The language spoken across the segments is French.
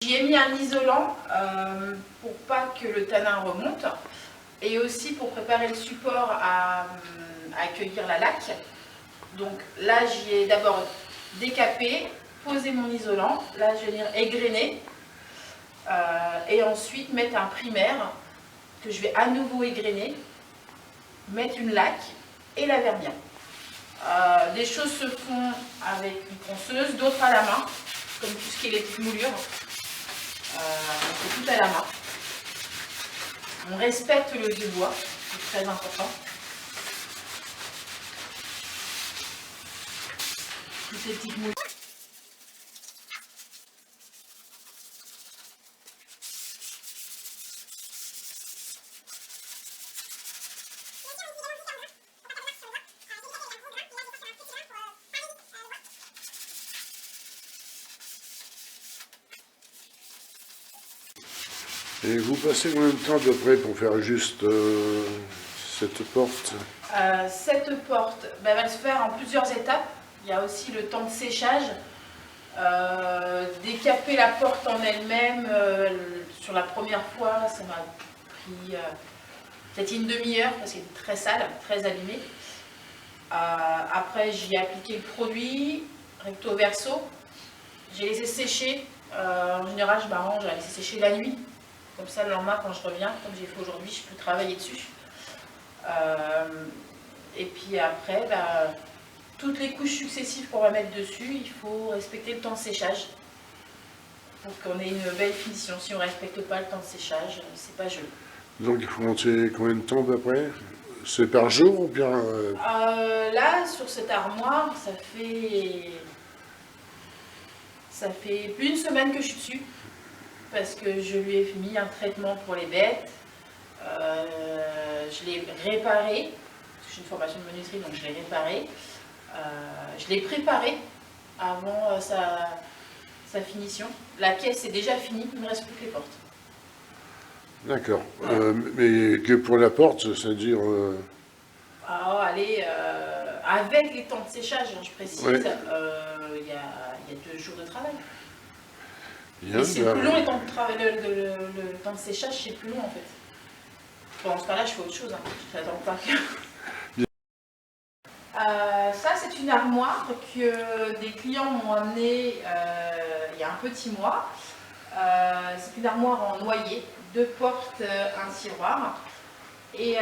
j'y ai mis un isolant pour pas que le tanin remonte et aussi pour préparer le support à accueillir la laque. Donc là, j'y ai d'abord décapé, posé mon isolant. Là, je vais venir égrener et ensuite mettre un primaire que je vais à nouveau égrener, mettre une laque et la vernir. Des choses se font avec une ponceuse, d'autres à la main, comme tout ce qui est les petites moulures. C'est tout à la main. On respecte le vieux bois, c'est très important. Toutes ces petites moulures. Et vous passez combien de temps à peu près pour faire juste cette porte? Cette porte va se faire en plusieurs étapes. Il y a aussi le temps de séchage. Décaper la porte en elle-même, sur la première fois, ça m'a pris peut-être une demi-heure parce qu'elle était très sale, très abîmée. Après, j'y ai appliqué le produit, recto verso. J'ai laissé sécher. En général, je m'arrange à laisser sécher la nuit. Comme ça, le lendemain, quand je reviens, comme j'ai fait aujourd'hui, je peux travailler dessus. Et puis après, toutes les couches successives qu'on va mettre dessus, il faut respecter le temps de séchage pour qu'on ait une belle finition. Si on ne respecte pas le temps de séchage, c'est pas joli. Donc il faut compter combien de temps à peu près? C'est par jour ou bien Là, sur cette armoire, ça fait plus d'une semaine que je suis dessus. Parce que je lui ai mis un traitement pour les bêtes, je l'ai réparé, parce que j'ai une formation de menuiserie, donc je l'ai réparé, je l'ai préparé avant sa finition. La caisse est déjà finie, il ne me reste plus que les portes. D'accord. Mais que pour la porte, c'est-à-dire... Allez, avec les temps de séchage, je précise, ouais. Il y a 2 jours de travail. Bien, et c'est plus long, les temps de travail, le temps de séchage, c'est plus long en fait. Bon, dans ce cas-là, je fais autre chose, hein. J'attends pas que... ça, c'est une armoire que des clients m'ont amenée il y a un petit mois. C'est une armoire en noyer, 2 portes, un tiroir. Et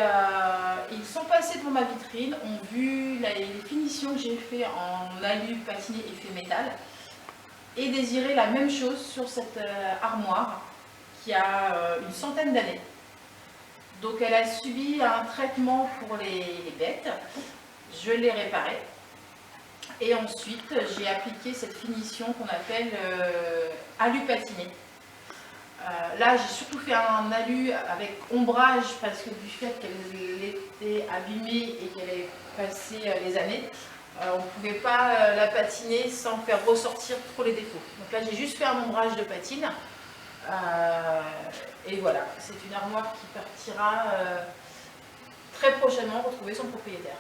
ils sont passés devant ma vitrine, ont vu les finitions que j'ai fait en alu patiné et fait métal. Et désirer la même chose sur cette armoire qui a une centaine d'années. Donc elle a subi un traitement pour les bêtes, je l'ai réparée et ensuite j'ai appliqué cette finition qu'on appelle alu patiné. Là j'ai surtout fait un alu avec ombrage parce que du fait qu'elle était abîmée et qu'elle avait passé les années, on ne pouvait pas la patiner sans faire ressortir trop les défauts. Donc là, j'ai juste fait un ombrage de patine. Et voilà, c'est une armoire qui partira très prochainement retrouver son propriétaire.